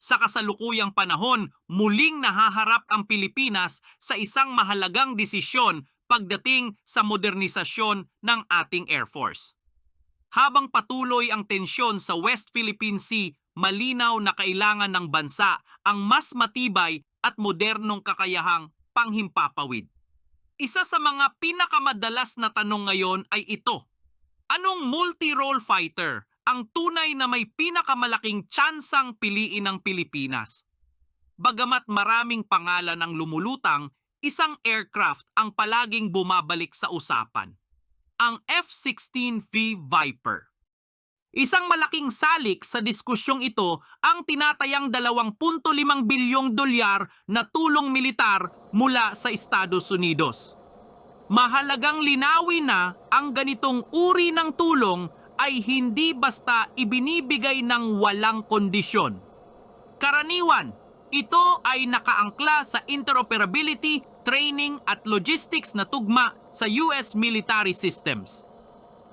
Sa kasalukuyang panahon, muling nahaharap ang Pilipinas sa isang mahalagang desisyon pagdating sa modernisasyon ng ating Air Force. Habang patuloy ang tensyon sa West Philippine Sea, malinaw na kailangan ng bansa ang mas matibay at modernong kakayahang panghimpapawid. Isa sa mga pinakamadalas na tanong ngayon ay ito: anong multi-role fighter ang tunay na may pinakamalaking tsansang piliin ng Pilipinas? Bagamat maraming pangalan ang lumulutang, isang aircraft ang palaging bumabalik sa usapan: ang F-16V Viper. Isang malaking salik sa diskusyong ito ang tinatayang 2.5 bilyong dolyar na tulong militar mula sa Estados Unidos. Mahalagang linawin na ang ganitong uri ng tulong ay hindi basta ibinibigay ng walang kondisyon. Karaniwan, ito ay nakaangkla sa interoperability, training at logistics na tugma sa US military systems.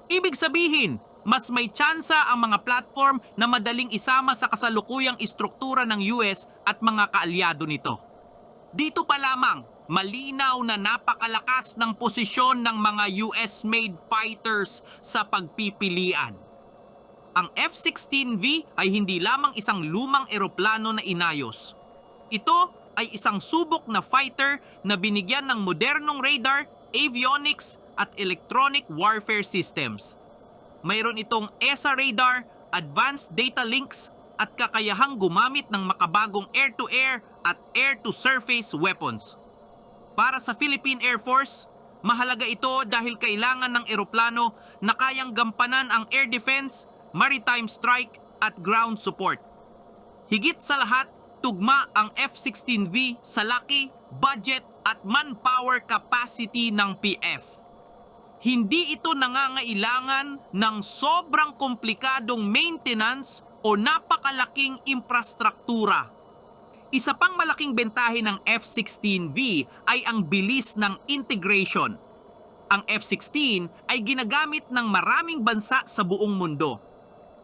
Ibig sabihin, mas may tsansa ang mga platform na madaling isama sa kasalukuyang istruktura ng US at mga kaalyado nito. Dito pa lamang, malinaw na napakalakas ng posisyon ng mga US-made fighters sa pagpipilian. Ang F-16V ay hindi lamang isang lumang eroplano na inayos. Ito ay isang subok na fighter na binigyan ng modernong radar, avionics at electronic warfare systems. Mayroon itong ESA radar, advanced data links at kakayahang gumamit ng makabagong air-to-air at air-to-surface weapons. Para sa Philippine Air Force, mahalaga ito dahil kailangan ng eroplano na kayang gampanan ang air defense, maritime strike at ground support. Higit sa lahat, tugma ang F-16V sa laki, budget at manpower capacity ng PF. Hindi ito nangangailangan ng sobrang komplikadong maintenance o napakalaking infrastruktura. Isa pang malaking bentahe ng F-16V ay ang bilis ng integration. Ang F-16 ay ginagamit ng maraming bansa sa buong mundo.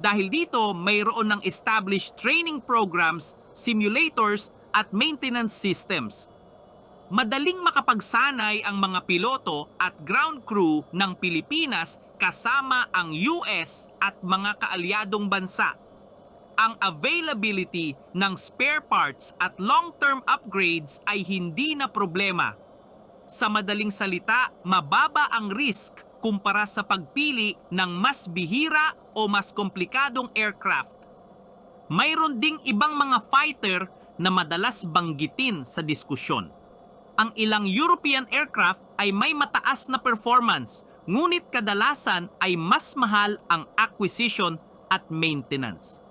Dahil dito, mayroon ng established training programs, simulators at maintenance systems. Madaling makapagsanay ang mga piloto at ground crew ng Pilipinas kasama ang US at mga kaalyadong bansa. Ang availability ng spare parts at long-term upgrades ay hindi na problema. Sa madaling salita, mababa ang risk kumpara sa pagpili ng mas bihira o mas komplikadong aircraft. Mayroon ding ibang mga fighter na madalas banggitin sa diskusyon. Ang ilang European aircraft ay may mataas na performance, ngunit kadalasan ay mas mahal ang acquisition at maintenance.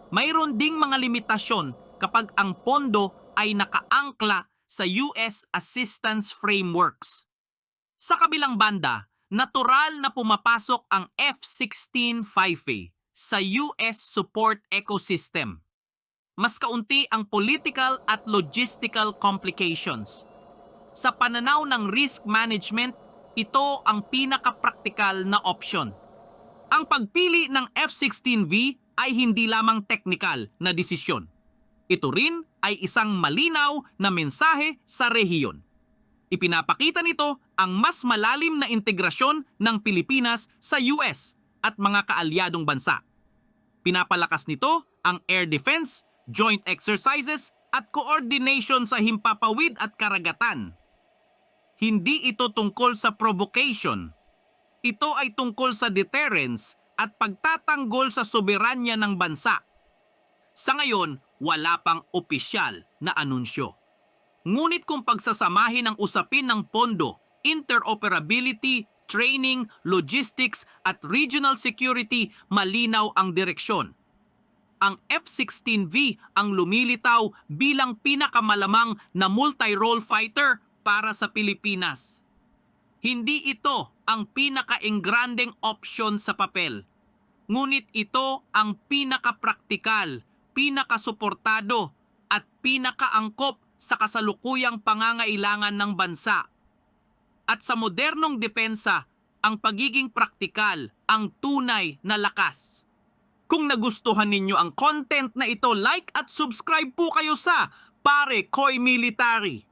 Mayroon ding mga limitasyon kapag ang pondo ay nakaangkla sa US assistance frameworks. Sa kabilang banda, natural na pumapasok ang F-16 FIFE sa US support ecosystem. Mas kaunti ang political at logistical complications. Sa pananaw ng risk management, ito ang pinaka-praktikal na option. Ang pagpili ng F-16V ay hindi lamang technical na desisyon. Ito rin ay isang malinaw na mensahe sa rehiyon. Ipinapakita nito ang mas malalim na integrasyon ng Pilipinas sa US at mga kaalyadong bansa. Pinapalakas nito ang air defense, joint exercises at coordination sa himpapawid at karagatan. Hindi ito tungkol sa provocation. Ito ay tungkol sa deterrence at pagtatanggol sa soberanya ng bansa. Sa ngayon, wala pang opisyal na anunsyo. Ngunit kung pagsasamahin ang usapin ng pondo, interoperability, training, logistics at regional security, malinaw ang direksyon. Ang F-16V ang lumilitaw bilang pinakamalamang na multi-role fighter para sa Pilipinas. Hindi ito ang pinaka-engrandeng option sa papel. Ngunit ito ang pinaka-praktikal, pinaka-suportado at pinaka-angkop sa kasalukuyang pangangailangan ng bansa. At sa modernong depensa, ang pagiging praktikal ang tunay na lakas. Kung nagustuhan ninyo ang content na ito, like at subscribe po kayo sa Pare Koy Military.